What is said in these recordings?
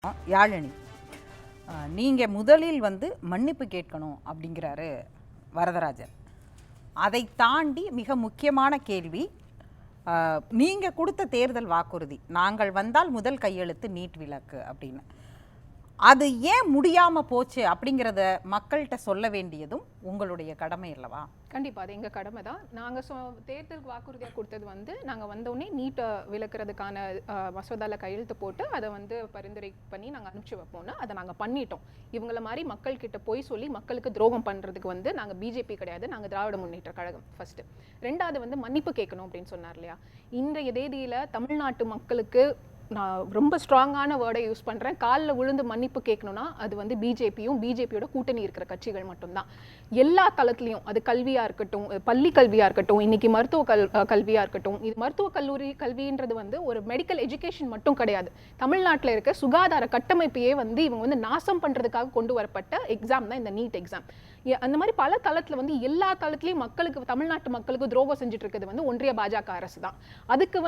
யாழினி, நீங்கள் முதலில் மன்னிப்பு கேட்கணும் அப்படிங்கிறாரு வரதராஜன். அதை தாண்டி மிக முக்கியமான கேள்வி, நீங்கள் கொடுத்த தேர்தல் வாக்குறுதி, நாங்கள் வந்தால் முதல் கையெழுத்து நீட் விலக்கு அப்படின்னு, அது ஏன் முடியாமல் போச்சு அப்படிங்கிறத மக்கள்கிட்ட சொல்ல வேண்டியதும் உங்களுடைய கடமை அல்லவா? கண்டிப்பாக அது எங்கள் கடமை தான். நாங்கள் தேர்தலுக்கு வாக்குறுதியாக கொடுத்தது நாங்கள் வந்தோடனே நீட்டை விலக்கிறதுக்கான மசோதாவில் கையெழுத்து போட்டு அதை பரிந்துரை பண்ணி நாங்கள் அனுப்பிச்சி வைப்போம்னா அதை நாங்கள் பண்ணிட்டோம். இவங்கள மாதிரி மக்கள்கிட்ட போய் சொல்லி மக்களுக்கு துரோகம் பண்ணுறதுக்கு நாங்கள் பிஜேபி கிடையாது, நாங்கள் திராவிட முன்னேற்ற கழகம் ஃபர்ஸ்ட். ரெண்டாவது மன்னிப்பு கேட்கணும் அப்படின்னு சொன்னார் இல்லையா. இன்றைய தேதியில் தமிழ்நாட்டு மக்களுக்கு நான் ரொம்ப ஸ்ட்ராங்கான வேர்டை யூஸ் பண்ணுறேன், காலில் விழுந்து மன்னிப்பு கேட்கணும்னா அது பிஜேபியோட கூட்டணி இருக்கிற கட்சிகள் மட்டும்தான். எல்லா தளத்துலையும், அது கல்வியாக இருக்கட்டும், பள்ளி கல்வியாக இருக்கட்டும், இன்னைக்கு மருத்துவ கல்வியாக இருக்கட்டும், இது மருத்துவ கல்லூரி கல்வின்றது ஒரு மெடிக்கல் எஜுகேஷன் மட்டும் கிடையாது. தமிழ்நாட்டில் இருக்க சுகாதார கட்டமைப்பையே இவங்க நாசம் பண்ணுறதுக்காக கொண்டு வரப்பட்ட எக்ஸாம் தான் இந்த நீட் எக்ஸாம். அந்த மாதிரி பல தளத்தில் எல்லா தளத்துலையும் மக்களுக்கு, தமிழ்நாட்டு மக்களுக்கு துரோகம் செஞ்சுட்டு இருக்கிறது ஒன்றிய பாஜக அரசு தான். அதுக்கு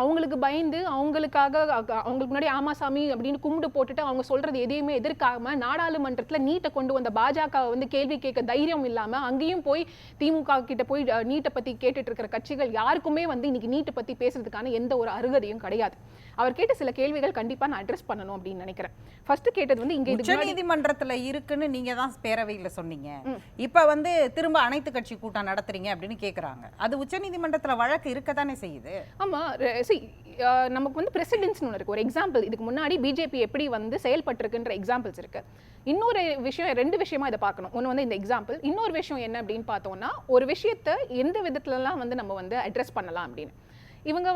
அவங்களுக்கு பயந்து அவங்களுக்கு முன்னாடி ஆமாசாமி அப்படின்னு கும்பிட்டு போட்டுட்டு அவங்க சொல்றது எதையுமே எதிர்க்காம நாடாளுமன்றத்தில் நீட்டை கொண்டு வந்த பாஜக கேள்வி கேட்க தைரியம் இல்லாம அங்கேயும் போய் திமுக கிட்ட போய் நீட்டை பத்தி கேட்டுட்டு இருக்கிற கட்சிகள் யாருக்குமே இன்னைக்கு நீட்டை பத்தி பேசுறதுக்கான எந்த ஒரு அருகதையும் கிடையாது. அவர் கேட்ட சில கேள்விகள் கண்டிப்பா நான் அட்ரஸ் பண்ணணும் அப்படின்னு நினைக்கிறேன். ஃபர்ஸ்ட் கேட்டது இங்க உச்சநீதிமன்றத்துல இருக்குன்னு நீங்க தான் பேரவையில சொன்னீங்க. இப்ப திரும்ப அனைத்து கட்சி கூட்டம் நடத்துறீங்க அப்படின்னு கேக்குறாங்க. அது உச்சநீதிமன்றத்துல வழக்கு இருக்கத்தானே செய்யுது. ஆமா, நமக்கு பிரசிடென்ஸ் இருக்கு. ஒரு எக்ஸாம்பிள், இதுக்கு முன்னாடி பிஜேபி எப்படி செயல்பட்டிருக்குன்ற எக்ஸாம்பிள்ஸ் இருக்கு. இன்னொரு விஷயம், ரெண்டு விஷயமா இதை பார்க்கணும். ஒன்று இந்த எக்ஸாம்பிள், இன்னொரு விஷயம் என்ன அப்படின்னு பார்த்தோம்னா, ஒரு விஷயத்தை எந்த விதத்துலலாம் நம்ம அட்ரஸ் பண்ணலாம் அப்படின்னு. இவங்க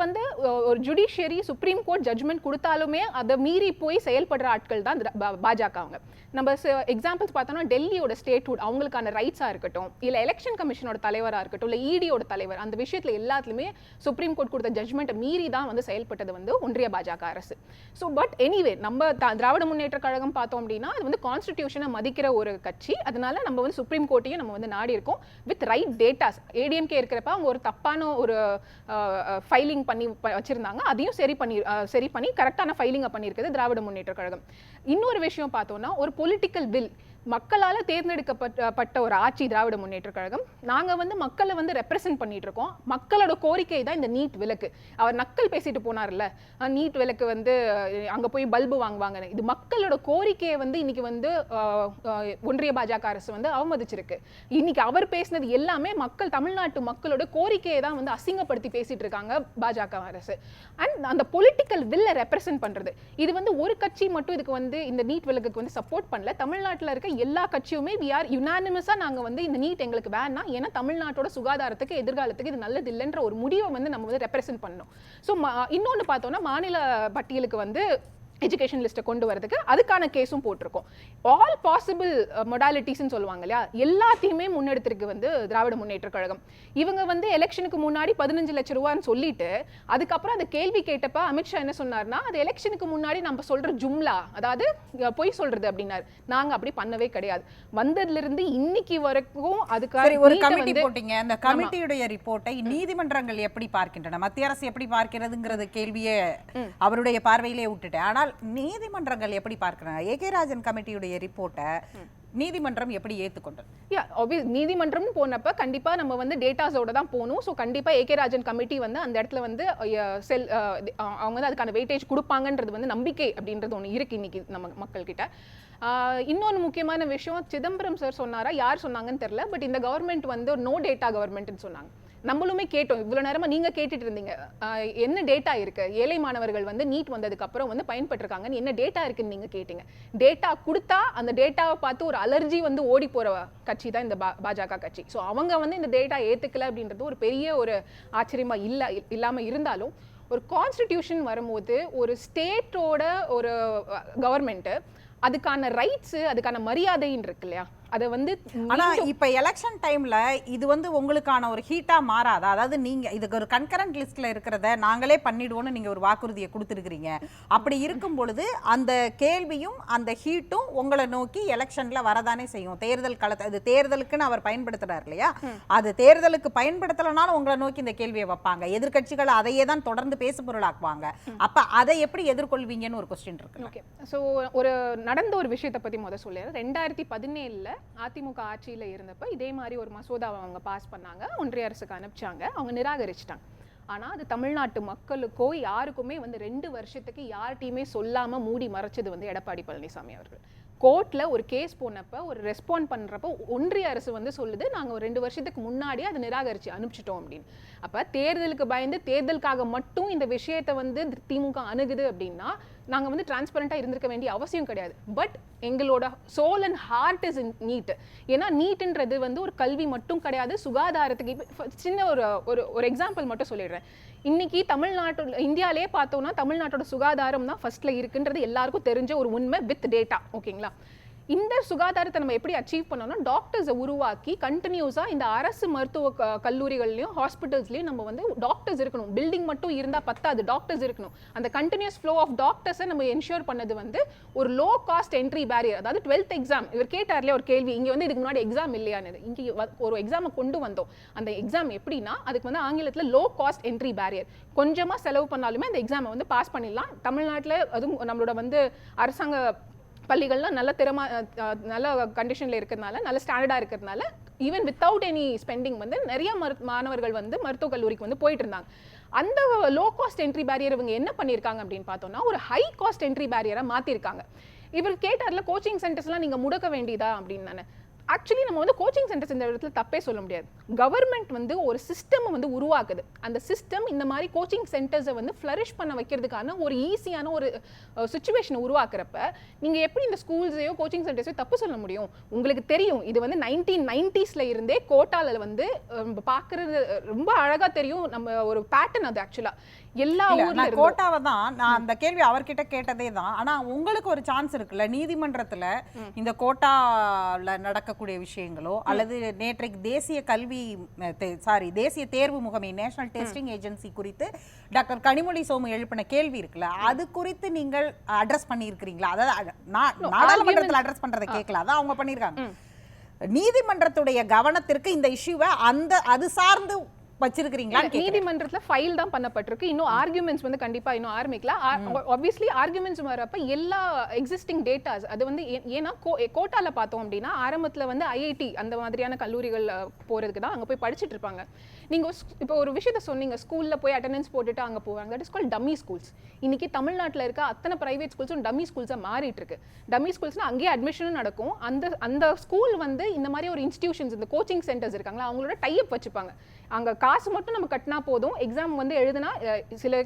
ஒரு ஜுடிஷியரி சுப்ரீம் கோர்ட் ஜட்ஜ்மெண்ட் கொடுத்தாலுமே அதை மீறி போய் செயல்படுற ஆட்கள் தான் பாஜக. அவங்க நம்ம எக்ஸாம்பிள்ஸ் பார்த்தோம்னா டெல்லியோட ஸ்டேட்ஹுட், அவங்களுக்கான ரைட்ஸாக இருக்கட்டும், இல்லை எலெக்ஷன் கமிஷனோட தலைவராக இருக்கட்டும், இல்லை இடியோட தலைவர், அந்த விஷயத்தில் எல்லாத்துலேயுமே சுப்ரீம் கோர்ட் கொடுத்த ஜட்ஜ்மெண்ட்டை மீறி தான் செயல்பட்டது ஒன்றிய பாஜக அரசு. ஸோ பட் எனிவே, நம்ம திராவிட முன்னேற்ற கழகம் பார்த்தோம் அப்படின்னா அது கான்ஸ்டிடியூஷனை மதிக்கிற ஒரு கட்சி. அதனால நம்ம சுப்ரீம் கோர்ட்டையும் நம்ம நாடி இருக்கோம் வித் ரைட் டேட்டாஸ். ஏடிஎம்கே இருக்கிறப்ப அவங்க ஒரு தப்பான ஒரு ஃபைலிங் பண்ணி வச்சிருந்தாங்க, அதையும் சரி பண்ணி கரெக்டான ஃபைலிங்கை பண்ணியிருக்கிறது திராவிட முன்னேற்ற கழகம். இன்னொரு விஷயம் பார்த்தோம்னா, ஒரு பொலிட்டிக்கல் வில், மக்களால் தேர்ந்தெடுக்கப்பட்ட ஒரு ஆட்சி திராவிட முன்னேற்ற கழகம். நாங்கள் மக்களை ரெப்ரசென்ட் பண்ணிட்டு இருக்கோம். மக்களோட கோரிக்கை தான் இந்த நீட் விலக்கு. அவர் நக்கல் பேசிட்டு போனார்ல, நீட் விலக்கு அங்கே போய் பல்பு வாங்குவாங்க. இது மக்களோட கோரிக்கையை இன்னைக்கு ஒன்றிய பாஜக அரசு அவமதிச்சிருக்கு. இன்னைக்கு அவர் பேசினது எல்லாமே தமிழ்நாட்டு மக்களோட கோரிக்கையை தான் அசிங்கப்படுத்தி பேசிட்டு இருக்காங்க பாஜக அரசு. அண்ட் அந்த பொலிட்டிக்கல் வில்லை ரெப்ரசென்ட் பண்றது, இது ஒரு கட்சி மட்டும் இதுக்கு இந்த நீட் விலக்குக்கு சப்போர்ட் பண்ணல. தமிழ்நாட்டில் இருக்க எல்லா கட்சியுமே we are unanimous-ஆ நாங்க இந்த நீட் எங்களுக்கு வேணாம், ஏன்னா தமிழ்நாட்டோட சுகாதாரத்துக்கு எதிர்காலத்துக்கு இது நல்லது இல்லைன்ற ஒரு முடிவை நம்ம ரெப்ரசென்ட் பண்ணணும். ஸோ இன்னொன்று பார்த்தோம்னா, மாநில பட்டியலுக்கு எஜுகேஷன் லிஸ்ட்டை கொண்டு வரதுக்கு அதுக்கான கேஸும் போட்டிருக்கோம். ஆல் பாசிபிள் மொடாலிட்டிஸ்ன்னு சொல்லுவாங்க இல்லையா, எல்லாத்தையுமே முன்னெடுத்திருக்கு திராவிட முன்னேற்ற கழகம். இவங்க எலெக்ஷனுக்கு முன்னாடி 15 லட்சம் ரூபான்னு சொல்லிட்டு அதுக்கப்புறம் அந்த கேள்வி கேட்டப்ப அமித்ஷா என்ன சொன்னார்னா, அது எலெக்ஷனுக்கு முன்னாடி நம்ம சொல்ற ஜும்லா, அதாவது பொய் சொல்றது அப்படின்னாரு. நாங்க அப்படி பண்ணவே கிடையாது. வந்ததுல இருந்து இன்னைக்கு வரைக்கும் அதுக்காக ஒரு கமிட்டி போட்டீங்க. அந்த கமிட்டியுடைய ரிப்போர்ட்டை நீதிமன்றங்கள் எப்படி பார்க்கின்றன, மத்திய அரசு எப்படி பார்க்கிறதுங்கிறது கேள்வியே அவருடைய பார்வையிலே விட்டுட்டேன். ஆனால் நீதிமன்றங்கள் எப்படி பார்க்கிறாங்க? ஏகே ராஜன் கமிட்டியுடைய ரிப்போர்ட்டை நீதிமன்றம் எப்படி ஏற்றுக்கொண்டது? நீதிமன்றம் போனப்ப கண்டிப்பா நம்ம டேட்டாஸோட தான் போகணும். ஸோ கண்டிப்பா ஏகே ராஜன் கமிட்டி அந்த இடத்துல அவங்க அதுக்கான வெயிட்டேஜ் கொடுப்பாங்கன்றது நம்பிக்கை அப்படின்றது ஒன்று இருக்கு இன்னைக்கு நம்ம மக்கள் கிட்ட. இன்னொன்று முக்கியமான விஷயம், சிதம்பரம் சார் சொன்னாரா, யார் சொன்னாங்கன்னு தெரியல, பட் இந்த கவர்மெண்ட் நோ டேட்டா கவர்மெண்ட்னு சொன்னாங்க. நம்மளுமே கேட்டோம், இவ்வளோ நேரமாக நீங்கள் கேட்டுட்டு இருந்தீங்க என்ன டேட்டா இருக்கு, ஏழை மாணவர்கள் நீட் வந்ததுக்கு அப்புறம் பயன்பட்டுருக்காங்கன்னு என்ன டேட்டா இருக்குன்னு நீங்கள் கேட்டீங்க. டேட்டா கொடுத்தா அந்த டேட்டாவை பார்த்து ஒரு அலர்ஜி ஓடி போகிற கட்சி தான் இந்த பாஜக கட்சி. ஸோ அவங்க இந்த டேட்டா ஏற்றுக்கல அப்படின்றது ஒரு பெரிய ஒரு ஆச்சரியமாக இல்லாமல் இருந்தாலும், ஒரு கான்ஸ்டிடியூஷன் வரும்போது ஒரு ஸ்டேட்டோட ஒரு கவர்மெண்ட்டு அதுக்கான ரைட்ஸு, அதுக்கான மரியாதைன்னு இருக்கு இல்லையா, அதை வந்து ஆனா இப்ப எலெக்ஷன் டைம்ல இது வந்து உங்களுக்கான ஒரு ஹீட்டா மாறாதா? அதாவது நீங்க இதுக்கு ஒரு கன்கரண்ட் லிஸ்ட்ல இருக்கிறத நாங்களே பண்ணிடுவோம்னு நீங்க ஒரு வாக்குறுதியை கொடுத்துருக்கீங்க. அப்படி இருக்கும் பொழுது அந்த கேள்வியும் அந்த ஹீட்டும் உங்களை நோக்கி எலெக்ஷன்ல வரதானே செய்யும். தேர்தல் களத்தை அது தேர்தலுக்குன்னு அவர் பயன்படுத்துறாரு இல்லையா, அது தேர்தலுக்கு பயன்படுத்தலனாலும் உங்களை நோக்கி இந்த கேள்வியை வைப்பாங்க. எதிர்க்கட்சிகள் அதையே தான் தொடர்ந்து பேசு பொருளாக்குவாங்க. அப்ப அதை எப்படி எதிர்கொள்வீங்கன்னு ஒரு கொஸ்டின் இருக்கு. ஓகே, ஸோ ஒரு நடந்த ஒரு விஷயத்தை பத்தி முதல் சொல்லிடுறேன். 2017 அதிமுக ஆட்சியில இருந்தப்ப இதே மாதிரி ஒரு மசோதாவை அவங்க பாஸ் பண்ணாங்க, ஒன்றிய அரசுக்கு அனுப்பிச்சாங்க, அவங்க நிராகரிச்சிட்டாங்க. ஆனா அது தமிழ்நாட்டு மக்களுக்கோ யாருக்குமே வந்து 2 வருஷத்துக்கு யார்கிட்டையுமே சொல்லாம மூடி மறைச்சது வந்து எடப்பாடி பழனிசாமி அவர்கள். கோர்ட்ல ஒரு கேஸ் போனப்ப ஒரு ரெஸ்பாண்ட் பண்றப்ப ஒன்றிய அரசு வந்து சொல்லுது நாங்க ஒரு 2 வருஷத்துக்கு முன்னாடியே அதை நிராகரிச்சு அனுப்பிச்சிட்டோம் அப்படின்னு. அப்ப தேர்தலுக்கு பயந்து தேர்தலுக்காக மட்டும் இந்த விஷயத்தை வந்து திமுக அணுகுது அப்படின்னா நாங்க வந்து டிரான்ஸ்பரண்டா இருந்திருக்க வேண்டிய அவசியம் கிடையாது. பட் எங்களோட soul and heart is in NEET. ஏன்னா நீட்ன்றது வந்து ஒரு கல்வி மட்டும் கிடையாது, சுகாதாரத்துக்கு. சின்ன ஒரு எக்ஸாம்பிள் மட்டும் சொல்லிடுறேன். இன்னைக்கு தமிழ்நாட்டு இந்தியாலே பார்த்தோம்னா தமிழ்நாட்டோட சுகாதாரம் தான் ஃபர்ஸ்ட்ல இருக்குன்றது எல்லாருக்கும் தெரிஞ்ச ஒரு உண்மை வித் டேட்டா. ஓகேங்களா, இந்த சுகாதாரத்தை நம்ம எப்படி அச்சீவ் பண்ணோம்னா டாக்டர்ஸை உருவாக்கி கண்டினியூஸா இந்த அரசு மருத்துவ கல்லூரிகள்லையும் ஹாஸ்பிட்டல்ஸ்லையும் நம்ம வந்து டாக்டர்ஸ் இருக்கணும். பில்டிங் மட்டும் இருந்தா பத்தாது, டாக்டர்ஸ் இருக்கணும். அந்த கண்டினியூஸ் ஃப்ளோ ஆஃப் டாக்டர்ஸை நம்ம என்ஷூர் பண்ணது வந்து ஒரு லோ காஸ்ட் என்ட்ரி பேரியர். அதாவது 12th எக்ஸாம் இவர் கேட்டார்லேயே ஒரு கேள்வி, இங்க வந்து இதுக்கு முன்னாடி எக்ஸாம் இல்லையானது, இங்க ஒரு எக்ஸாமை கொண்டு வந்தோம். அந்த எக்ஸாம் எப்படின்னா அதுக்கு வந்து ஆங்கிலத்தில் லோ காஸ்ட் என்ட்ரி பேரியர். கொஞ்சமா செலவு பண்ணாலுமே அந்த எக்ஸாமை வந்து பாஸ் பண்ணிடலாம். தமிழ்நாட்டில் அதுவும் நம்மளோட வந்து அரசாங்க பள்ளிகள்லாம் நல்ல கண்டிஷனில் இருக்கிறதுனால, நல்ல ஸ்டாண்டர்டாக இருக்கிறதுனால, ஈவன் வித்தவுட் எனி ஸ்பெண்டிங் வந்து நிறைய மாணவர்கள் வந்து மருத்துவக் கல்லூரிக்கு வந்து போயிட்டு இருந்தாங்க. அந்த லோ காஸ்ட் என்ட்ரி பேரியர் இவங்க என்ன பண்ணியிருக்காங்க அப்படின்னு பார்த்தோம்னா ஒரு ஹை காஸ்ட் என்ட்ரி பேரியராக மாற்றிருக்காங்க. இவர் கேட்டார்ல கோச்சிங் சென்டர்ஸ்லாம் நீங்கள் முடக்க வேண்டியதா அப்படின்னு. நான் ஆக்சுவலி நம்ம வந்து கோச்சிங் சென்டர்ஸ் இந்த இடத்துல தப்பே சொல்ல முடியாது. கவர்மெண்ட் வந்து ஒரு சிஸ்டம் வந்து உருவாக்குது. அந்த சிஸ்டம் இந்த மாதிரி கோச்சிங் சென்டர்ஸை வந்து ஃப்ளரிஷ் பண்ண வைக்கிறதுக்கான ஒரு ஈஸியான ஒரு சுச்சுவேஷனை உருவாக்குறப்ப நீங்க எப்படி இந்த ஸ்கூல்ஸையோ கோச்சிங் சென்டர்ஸையோ தப்பு சொல்ல முடியும்? உங்களுக்கு தெரியும் இது வந்து 1990s இருந்தே கோட்டால வந்து பார்க்கறது ரொம்ப அழகா தெரியும். நம்ம ஒரு பேட்டர்ன் அது ஆக்சுவலா எல்லா ஊர்ல கோட்டாவை தான் நான் அந்த கேள்வி அவர்கிட்ட கேட்டதே தான். ஆனா உங்களுக்கு ஒரு சான்ஸ் இருக்குல்ல, நீதிமன்றத்துல இந்த கோட்டால நடக்கக்கூடிய விஷயங்களோ அல்லது நேற்றைக்கு தேசிய தேர்வு முகமை நேஷனல் டெஸ்டிங் ஏஜென்சி குறித்து டாக்டர் கனிமொழி சோமு எழுப்பின கேள்வி இருக்குல்ல, அது குறித்து நீங்கள் அட்ரஸ் பண்ணியிருக்கிறீங்களா? அதாவது நாடாளுமன்றத்தில் அட்ரஸ் பண்றதை கேட்கல, அதான் அவங்க பண்ணியிருக்காங்க. நீதிமன்றத்துடைய கவனத்திற்கு இந்த இஷ்யூவை அது சார்ந்து வச்சிருக்கீங்களா? நீதிமன்றத்துல ஃபைல் தான் பண்ணப்பட்டிருக்கு. இன்னும் ஆர்குமெண்ட்ஸ் வந்து கண்டிப்பா இன்னும் ஆரம்பிக்கல. ஆப்வியஸ்லி ஆர்குமெண்ட்ஸ் வரப்ப எல்லா எக்ஸிஸ்டிங் டேட்டாஸ் அது வந்து ஏன்னா கோட்டால பார்த்தோம் அப்படின்னா ஆரம்பத்துல வந்து ஐஐடி அந்த மாதிரியான கல்லூரிகள் போறதுக்கு தான் அங்க போய் படிச்சுட்டு இருப்பாங்க. நீங்க இப்போ ஒரு விஷயத்த சொன்னீங்க, ஸ்கூல்ல போய் அட்டெண்டன்ஸ் போட்டுட்டு அங்க போவாங்க. That is called dummy schools. இன்னைக்கு தமிழ்நாட்டில் இருக்க அத்தனை பிரைவேட் ஸ்கூல்ஸும் டம்மி ஸ்கூல்ஸா மாறிட்டு இருக்கு. டம்மி ஸ்கூல்ஸ்னா அங்கேயே அட்மிஷனும் நடக்கும். அந்த ஸ்கூல் வந்து இந்த மாதிரி ஒரு இன்ஸ்டிடியூஷன்ஸ், இந்த கோச்சிங் சென்டர்ஸ் இருக்காங்களா, அவங்களோட டைப் வச்சுப்பாங்க. அங்க காசு மட்டும் நம்ம கட்டினா போதும். எக்ஸாம் வந்து எழுதுனா சில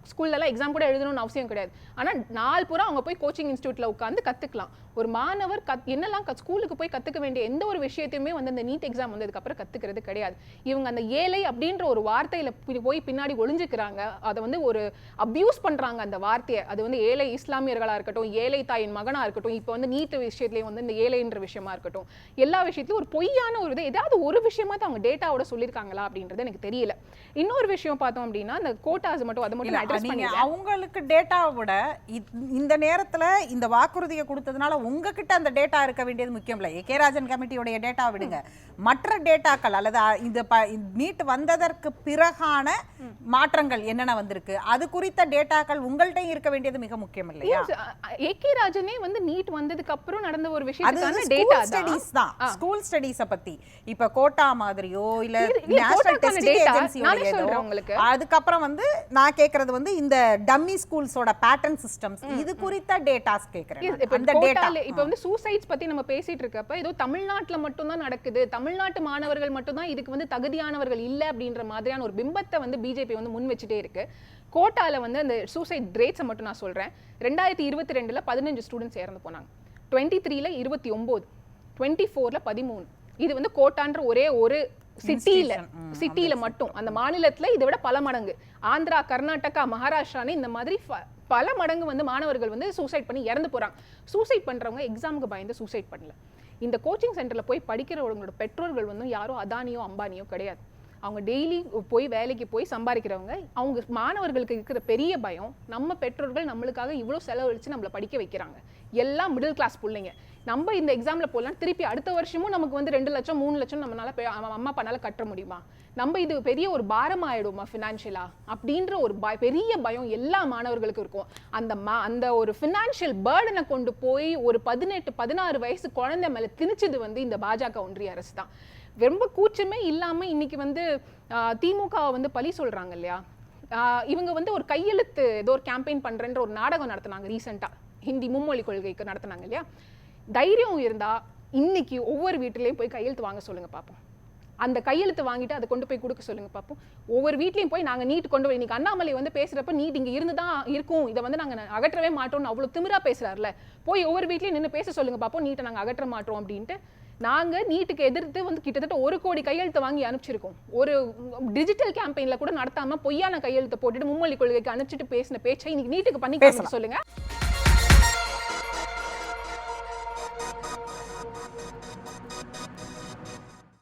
ஸ்கூல்லலாம் எக்ஸாம் கூட எழுதணும்னு அவசியம் கிடையாது. ஆனா நாள் பூரா அவங்க போய் கோச்சிங் இன்ஸ்டியூட்ல உட்காந்து கத்துக்கலாம். ஒரு மாணவர் என்னெல்லாம் ஸ்கூலுக்கு போய் கத்துக்க வேண்டிய எந்த ஒரு விஷயத்தையுமே வந்து அந்த நீட் எக்ஸாம் வந்ததுக்கு அப்புறம் கத்துக்கிறது கிடையாது. இவங்க அந்த ஏழை அப்படின்ற ஒரு வார்த்தையில போய் பின்னாடி ஒளிஞ்சுக்கிறாங்க. அதை வந்து ஒரு அபியூஸ் பண்றாங்க அந்த வார்த்தையை. அது வந்து ஏழை இஸ்லாமியர்களா இருக்கட்டும், ஏழை தாயின் மகனா இருக்கட்டும், இப்போ வந்து நீட் விஷயத்துலயும் வந்து இந்த ஏழைன்ற விஷயமா இருக்கட்டும், எல்லா விஷயத்திலும் ஒரு பொய்யான ஒரு ஏதாவது ஒரு விஷயமா தான் அவங்க டேட்டாவோட சொல்லியிருக்காங்களா அப்படின்றது எனக்கு தெரியல. இன்னொரு விஷயம் பார்த்தோம் அப்படின்னா இந்த கோட்டாஸ் மட்டும் அதை மட்டும் அட்ரஸ் பண்ணி அவங்களுக்கு டேட்டாவை விட இந்த நேரத்துல இந்த வாக்குறுதியை கொடுத்ததுனால உங்ககிட்ட அந்த டேட்டா இருக்க வேண்டியது முக்கியம் இல்லை. கே ராஜன் கமிட்டியோடைய டேட்டா விடுங்க, மற்ற டேட்டாக்கள் அல்லது இந்த நீட் வந்ததற்கு பிறகான மாற்றங்கள் என்னென்ன வந்திருக்கு அது குறித்த டேட்டாக்கள் உங்கள்கிட்ட இருக்க வேண்டியது மிக முக்கியம் இல்லையா? கே ராஜனே வந்து நீட் வந்ததுக்கு அப்புறம் நடந்த ஒரு விஷயத்துக்கான டேட்டா ஸ்டடீஸ் தான். ஸ்கூல் ஸ்டடீஸ பத்தி இப்ப கோட்டா மாதிரியோ இல்ல நேஷனல் டெஸ்டிங் ஏஜென்சியோட உங்களுக்கு அதுக்கப்புறம் வந்து நான் கேக்குறது வந்து இந்த டம்மி ஸ்கூல்ஸோட பேட்டர்ன் சிஸ்டம்ஸ் இது குறித்த டேட்டாஸ் கேக்குறேன். அந்த டேட்டா இப்ப வந்து சூசைட்ஸ் பத்தி நம்ம பேசிட்டு இருக்கப்ப ஏதோ தமிழ்நாட்டுல மட்டும் தான் நடக்குது, தமிழ்நாட்டு மாணவர்கள் மட்டும் தான் இதுக்கு வந்து தகுதியானவர்கள் இல்ல அப்படின்ற மாதிரியான ஒரு பிம்பத்தை வந்து பிஜேபி வந்து முன் வச்சுட்டே இருக்கு. கோட்டால வந்து அந்த சூசைட் ரேட்ஸை மட்டும் நான் சொல்றேன். 2022ல 15 ஸ்டூடெண்ட்ஸ் இறந்து போனாங்க, 23ல 29, 24ல 13. இது வந்து கோட்டான்ற ஒரே ஒரு சிட்டியில மட்டும். அந்த மாநிலத்துல இதை விட பல மடங்கு ஆந்திரா, கர்நாடகா, மகாராஷ்டிரான்னு இந்த மாதிரி பல மடங்கு வந்து மாணவர்கள் வந்து சூசைட் பண்ணி இறந்து போறாங்க. சூசைட் பண்றவங்க எக்ஸாமுக்கு பயந்து சூசைட் பண்ணல. இந்த கோச்சிங் சென்டரில் போய் படிக்கிறவங்களோட பெற்றோர்கள் வந்து யாரும் அதானியோ அம்பானியோ கிடையாது. அவங்க டெய்லி போய் வேலைக்கு போய் சம்பாதிக்கிறவங்க. அவங்க மாணவர்களுக்கு இருக்கிற பெரிய பயம், நம்ம பெற்றோர்கள் நம்மளுக்காக இவ்வளோ செலவழித்து நம்மளை படிக்க வைக்கிறாங்க, எல்லாம் மிடில் கிளாஸ் பிள்ளைங்க. நம்ம இந்த எக்ஸாமில் போடலாம், திருப்பி அடுத்த வருஷமும் நமக்கு வந்து 2 லட்சம் 3 லட்சம் நம்மளால அம்மா அப்பானால கட்ட முடியுமா, நம்ம இது பெரிய ஒரு பாரம் ஆயிடுமா ஃபினான்ஷியலா அப்படின்ற ஒரு பெரிய பயம் எல்லா மாணவர்களுக்கும் இருக்கும். அந்த ஒரு ஃபினான்ஷியல் பேர்டனை கொண்டு போய் ஒரு 18-16 வயசு குழந்தை மேலே திணிச்சது வந்து இந்த பாஜக ஒன்றிய அரசு தான். ரொம்ப கூச்சமே இல்லாமல் இன்னைக்கு வந்து திமுக வந்து பழி சொல்றாங்க இல்லையா. இவங்க வந்து ஒரு கையெழுத்து ஏதோ ஒரு கேம்பெயின் பண்றேன்ற ஒரு நாடகம் நடத்தினாங்க ரீசெண்டாக, ஹிந்தி மும்மொழி கொள்கைக்கு நடத்தினாங்க இல்லையா. தைரியம் இருந்தா இன்னைக்கு ஒவ்வொரு வீட்டிலையும் போய் கையெழுத்து வாங்க சொல்லுங்க பார்ப்போம். அந்த கையெழுத்து வாங்கிட்டு அதை கொண்டு போய் கொடுக்க சொல்லுங்க பார்ப்போம். ஒவ்வொரு வீட்லையும் போய் நாங்கள் நீட் கொண்டு போய், இன்னைக்கு அண்ணாமலை வந்து பேசுறப்ப நீட் இங்கே இருந்து தான் இருக்கும், இதை வந்து நாங்கள் அகற்றவே மாட்டோம்னு அவ்வளோ திமிரா பேசுறாருல, போய் ஒவ்வொரு வீட்லையும் நின்று பேச சொல்லுங்க பார்ப்போம், நீட்டை நாங்கள் அகற்ற மாட்டோம் அப்படின்ட்டு. நாங்கள் நீட்டுக்கு எதிர்த்து வந்து கிட்டத்தட்ட 1 கோடி கையெழுத்து வாங்கி அனுப்பிச்சிருக்கோம். ஒரு டிஜிட்டல் கேம்பெயினில் கூட நடத்தாமல் பொய்யான கையெழுத்து போட்டுட்டு மும்மொழி கொள்கைக்கு அனுப்பிச்சிட்டு பேசின பேச்சை இன்னைக்கு நீட்டுக்கு பண்ணி சொல்லுங்க.